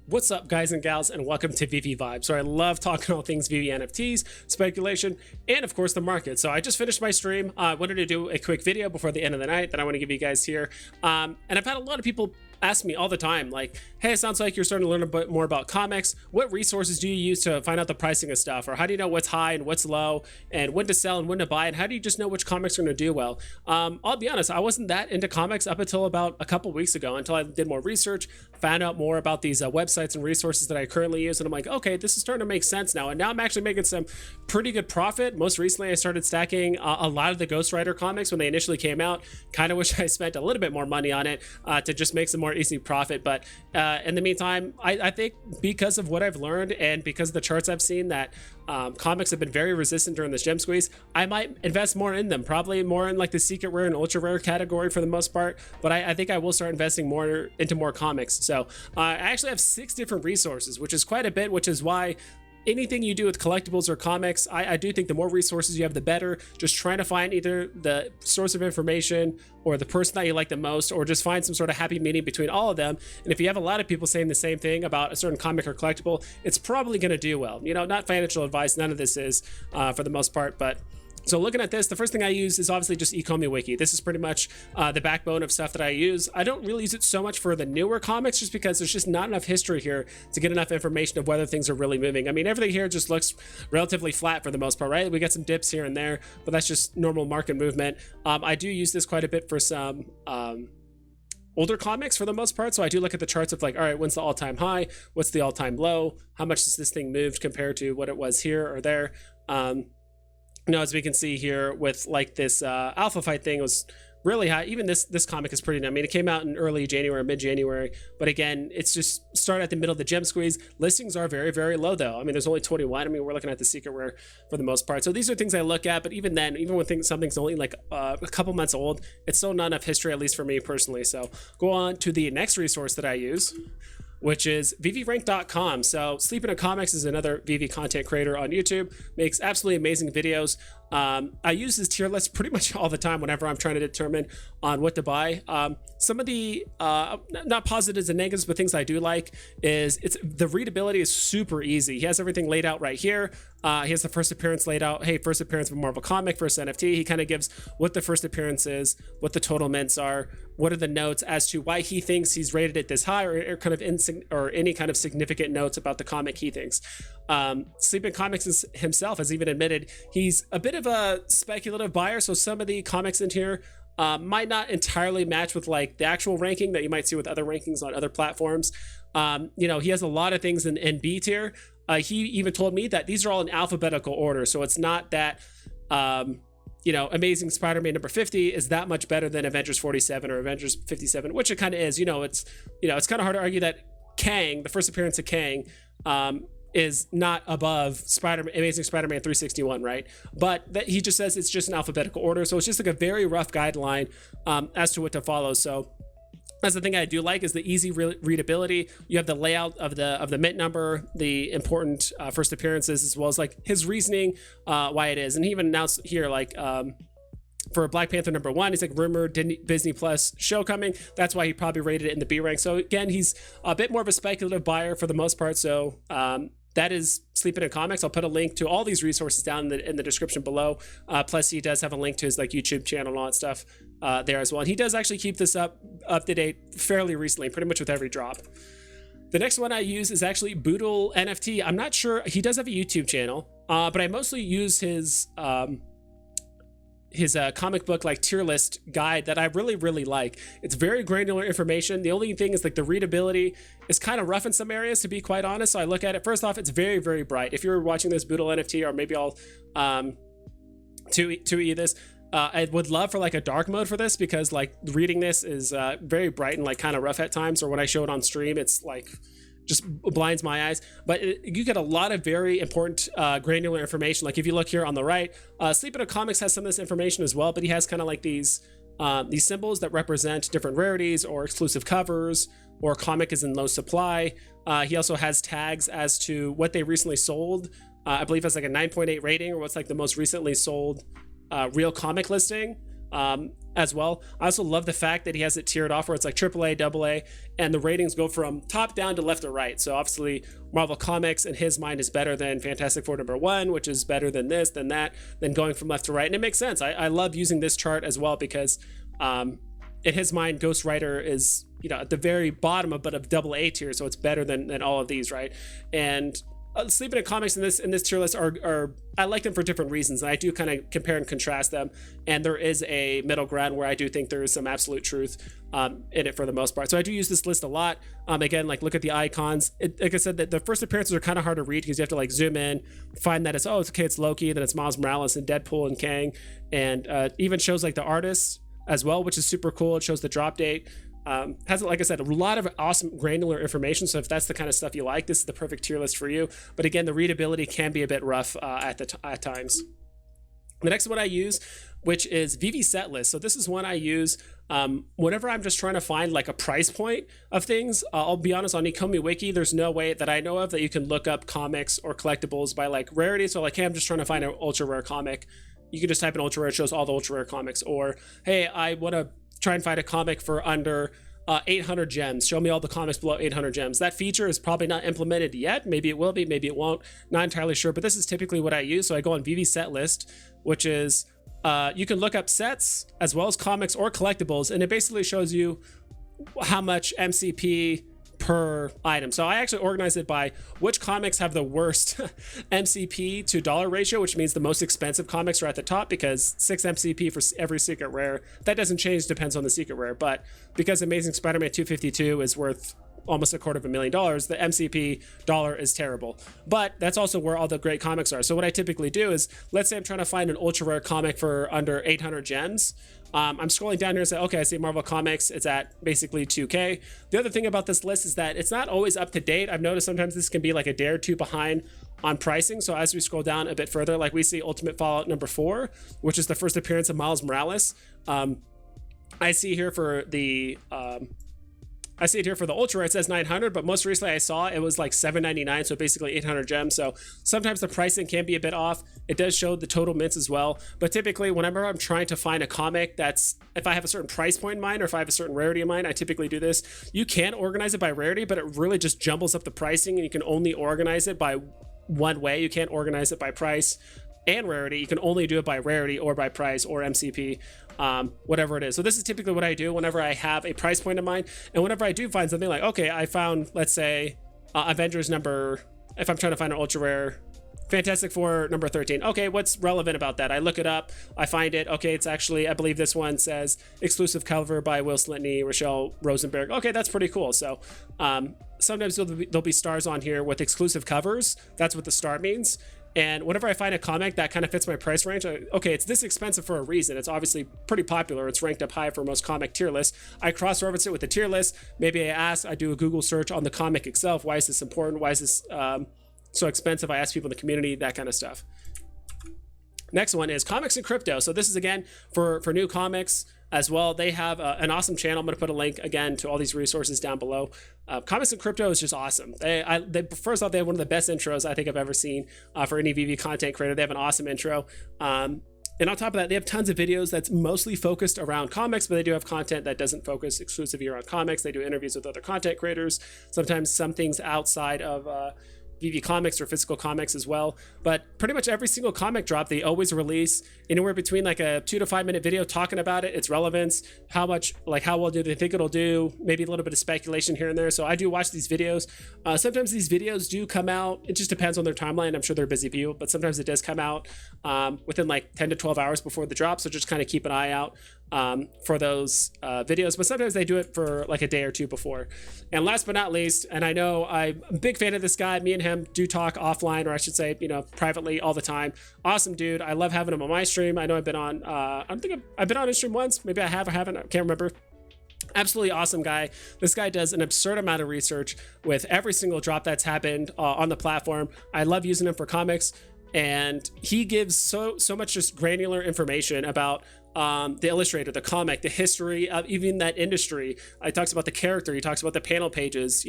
What's up, guys and gals, and welcome to Veve Vibes, where I love talking all things Veve NFTs, speculation, and of course the market. So I just finished my stream. I wanted to do a quick video before the end of the night that I want to give you guys here. And I've had a lot of people ask me all the time, like, hey, it sounds like you're starting to learn a bit more about comics. What resources do you use to find out the pricing of stuff? Or how do you know what's high and what's low, and when to sell and when to buy? And how do you just know which comics are going to do well? I'll be honest, I wasn't that into comics up until about a couple weeks ago, until I did more research, found out more about these websites and resources that I currently use. And I'm like, okay, this is starting to make sense now. And now I'm actually making some pretty good profit. Most recently, I started stacking a lot of the Ghost Rider comics when they initially came out. Kind of wish I spent a little bit more money on it to just make some more easy profit. But in the meantime, I think because of what I've learned and because of the charts I've seen that comics have been very resistant during this gem squeeze, I might invest more in them, probably more in like the secret rare and ultra rare category for the most part. But I think I will start investing more into more comics. So I actually have 6 different resources, which is quite a bit, which is why anything you do with collectibles or comics, I do think the more resources you have, the better. Just trying to find either the source of information or the person that you like the most, or just find some sort of happy medium between all of them. And if you have a lot of people saying the same thing about a certain comic or collectible, it's probably going to do well. You know, not financial advice, none of this is for the most part, but so looking at this, the first thing I use is obviously just Ecomiwiki. This is pretty much the backbone of stuff that I use. I don't really use it so much for the newer comics, just because there's just not enough history here to get enough information of whether things are really moving. I mean, everything here just looks relatively flat for the most part, right? We got some dips here and there, but that's just normal market movement. I do use this quite a bit for some older comics for the most part. So I do look at the charts of like, all right, when's the all-time high? What's the all-time low? How much has this thing moved compared to what it was here or there? Now, as we can see here with like this alpha fight thing was really high. Even this comic is pretty, I mean, it came out in early January, mid-January, but again, it's just started at the middle of the gem squeeze. Listings are very, very low though. I mean, there's only 21. I mean, we're looking at the secret rare for the most part. So these are things I look at, but even then, even when something's only like a couple months old, it's still not enough history, at least for me personally. So go on to the next resource that I use, which is Veverank.com. So Sleeping in Comics is another Veve content creator on YouTube, makes absolutely amazing videos. I use his tier list pretty much all the time whenever I'm trying to determine on what to buy. Some of the not positives and negatives, but things I do like is the readability is super easy. He has everything laid out right here. He has the first appearance laid out. Hey, first appearance of a Marvel comic, first NFT. He kind of gives what the first appearance is, what the total mints are, what are the notes as to why he thinks he's rated it this high, or kind of any kind of significant notes about the comic he thinks. Sleeping Comics himself has even admitted he's a bit of a speculative buyer, so some of the comics in here might not entirely match with like the actual ranking that you might see with other rankings on other platforms. You know, he has a lot of things in B tier. He even told me that these are all in alphabetical order, so it's not that you know, Amazing Spider-Man number 50 is that much better than Avengers 47 or Avengers 57, which it kind of is. You know, it's kind of hard to argue that Kang, the first appearance of Kang, is not above Amazing Spider-Man 361, right? But that he just says it's just an alphabetical order, so it's just like a very rough guideline as to what to follow. So that's the thing I do like, is the easy readability. You have the layout of the mint number, the important first appearances, as well as like his reasoning why it is. And he even announced here like for Black Panther number 1, he's like, rumored Disney Plus show coming. That's why he probably rated it in the B rank. So again, he's a bit more of a speculative buyer for the most part. So that is Sleeping in Comics. I'll put a link to all these resources down in the description below. Plus, he does have a link to his like YouTube channel and all that stuff there as well. And he does actually keep this up to date fairly recently, pretty much with every drop. The next one I use is actually BoodleNFT. I'm not sure, he does have a YouTube channel, but I mostly use his comic book like tier list guide that I really like. It's very granular information. The only thing is like the readability is kind of rough in some areas, to be quite honest. So I look at it, first off, it's very, very bright. If you're watching this BoodleNFT, or maybe I'll to this, I would love for like a dark mode for this, because like reading this is very bright and like kind of rough at times, or when I show it on stream, it's like just blinds my eyes. But you get a lot of very important granular information. Like if you look here on the right, Sleeping in Comics has some of this information as well, but he has kind of like these symbols that represent different rarities or exclusive covers, or comic is in low supply. He also has tags as to what they recently sold. I believe it's like a 9.8 rating, or what's like the most recently sold real comic listing. as well. I also love the fact that he has it tiered off where it's like AAA, AA, and the ratings go from top down to left to right. So obviously Marvel Comics in his mind is better than Fantastic Four #1, which is better than this, than that, then going from left to right. And it makes sense. I love using this chart as well because in his mind, Ghost Rider is, you know, at the very bottom of AA tier, so it's better than all of these, right? And Sleeping in Comics in this tier list are I like them for different reasons, and I do kind of compare and contrast them. And there is a middle ground where I do think there is some absolute truth in it for the most part. So I do use this list a lot. Again, like look at the icons. Like I said, the first appearances are kind of hard to read because you have to like zoom in, find that it's it's Loki, then it's Miles Morales and Deadpool and Kang, and even shows like the artists as well, which is super cool. It shows the drop date. Has, like I said, a lot of awesome granular information. So if that's the kind of stuff you like, this is the perfect tier list for you. But again, the readability can be a bit rough at times. The next one I use, which is Vevesetlist. So this is one I use whenever I'm just trying to find like a price point of things. I'll be honest, on Ecomiwiki, there's no way that I know of that you can look up comics or collectibles by like rarity. So like, hey, I'm just trying to find an ultra rare comic. You can just type in ultra rare, it shows all the ultra rare comics. Or, hey, I want to try and find a comic for under 800 gems. Show me all the comics below 800 gems. That feature is probably not implemented yet. Maybe it will be, maybe it won't. Not entirely sure, but this is typically what I use. So I go on Vevesetlist, which is you can look up sets as well as comics or collectibles, and it basically shows you how much MCP per item. So I actually organize it by which comics have the worst MCP to dollar ratio, which means the most expensive comics are at the top, because 6 MCP for every secret rare. That doesn't change, depends on the secret rare, but because Amazing Spider-Man 252 is worth almost $250,000, the MCP dollar is terrible. But that's also where all the great comics are. So what I typically do is, let's say I'm trying to find an ultra rare comic for under 800 gems. I'm scrolling down here and say, okay, I see Marvel Comics. It's at basically 2K. The other thing about this list is that it's not always up to date. I've noticed sometimes this can be like a day or two behind on pricing. So as we scroll down a bit further, like we see Ultimate Fallout #4, which is the first appearance of Miles Morales. I see here for the ultra rare, it says 900, but most recently I saw it was like 799, so basically 800 gems. So sometimes the pricing can be a bit off. It does show the total mints as well, but typically whenever I'm trying to find a comic that's, if I have a certain price point in mind, or if I have a certain rarity in mind, I typically do this. You can organize it by rarity, but it really just jumbles up the pricing, and you can only organize it by one way. You can't organize it by price and rarity. You can only do it by rarity or by price or MCP, whatever it is. So this is typically what I do whenever I have a price point in mind. And whenever I do find something like, okay, I found, let's say, Avengers if I'm trying to find an ultra rare, Fantastic Four #13. Okay, what's relevant about that? I look it up, I find it. Okay, it's actually, I believe this one says exclusive cover by Will Slitney, Rochelle Rosenberg. Okay, that's pretty cool. So sometimes there'll be stars on here with exclusive covers. That's what the star means. And whenever I find a comic that kind of fits my price range, okay, it's this expensive for a reason. It's obviously pretty popular. It's ranked up high for most comic tier lists. I cross-reference it with the tier list. Maybe I do a Google search on the comic itself. Why is this important? Why is this so expensive? I ask people in the community, that kind of stuff. Next one is Comics&Crypto. So this is, again, for new comics as well. They have an awesome channel. I'm going to put a link, again, to all these resources down below. Comics&Crypto is just awesome. First off, they have one of the best intros I think I've ever seen for any VV content creator. They have an awesome intro. And on top of that, they have tons of videos that's mostly focused around comics, but they do have content that doesn't focus exclusively around comics. They do interviews with other content creators, sometimes some things outside of VV Comics or physical comics as well. But pretty much every single comic drop, they always release anywhere between like a 2 to 5 minute video talking about it, its relevance, how well do they think it'll do, maybe a little bit of speculation here and there. So I do watch these videos. Sometimes these videos do come out, it just depends on their timeline. I'm sure they're busy people, but sometimes it does come out within like 10 to 12 hours before the drop. So just kind of keep an eye out for those videos, but sometimes they do it for like a day or two before. And last but not least, and I know I'm a big fan of this guy, me and him do talk offline, or I should say, privately all the time. Awesome dude. I love having him on my stream. I know I've been on, I've been on his stream once. Maybe I have or haven't. I can't remember. Absolutely awesome guy. This guy does an absurd amount of research with every single drop that's happened on the platform. I love using him for comics. and he gives so much just granular information about the illustrator, the comic, the history of even that industry. He talks about the character. He talks about the panel pages.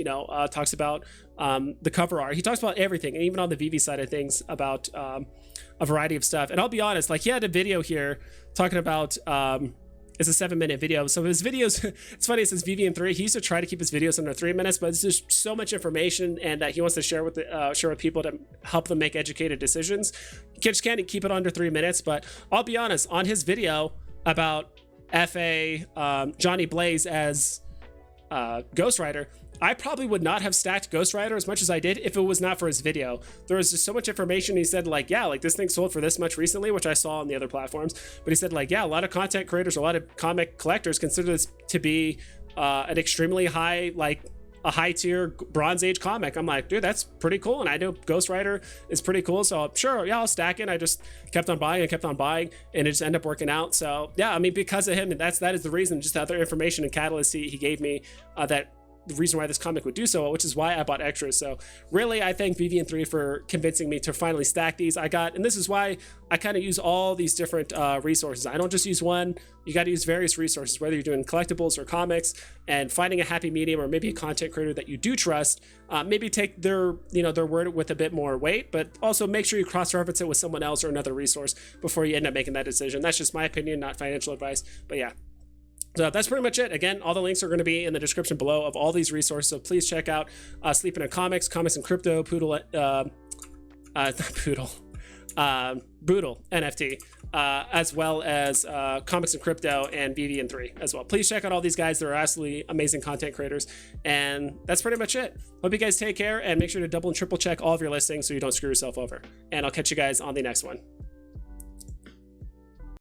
Talks about the cover art. He talks about everything, and even on the Veve side of things about a variety of stuff. And I'll be honest, like he had a video here talking about. It's a 7-minute video. So his videos, it's funny, it says Veve In 3. He used to try to keep his videos under 3 minutes, but it's just so much information and that he wants to share with people to help them make educated decisions. You just can't keep it under 3 minutes. But I'll be honest, on his video about FA Johnny Blaze as Ghost Rider, I probably would not have stacked Ghost Rider as much as I did if it was not for his video. There was just so much information. He said like, yeah, like this thing sold for this much recently, which I saw on the other platforms. But he said like, yeah, a lot of content creators, a lot of comic collectors consider this to be an extremely high, like a high tier Bronze Age comic. I'm like, dude, that's pretty cool. And I know Ghost Rider is pretty cool. So sure, yeah, I'll stack it. I just kept on buying and kept on buying, and it just ended up working out. So yeah, I mean, because of him, and that is the reason, just the other information and catalyst he gave me that the reason why this comic would do so well, which is why I bought extras. So really, I thank Veve In 3 for convincing me to finally stack these. And this is why I kind of use all these different resources. I don't just use one. You got to use various resources, whether you're doing collectibles or comics, and finding a happy medium, or maybe a content creator that you do trust. Maybe take their word with a bit more weight, but also make sure you cross-reference it with someone else or another resource before you end up making that decision. That's just my opinion, not financial advice. But yeah. So that's pretty much it. Again, all the links are going to be in the description below of all these resources. So please check out Sleeping in Comics, Comics&Crypto, BoodleNFT, as well as Comics&Crypto and Veve In 3 as well. Please check out all these guys. They're absolutely amazing content creators. And that's pretty much it. Hope you guys take care, and make sure to double and triple check all of your listings so you don't screw yourself over. And I'll catch you guys on the next one.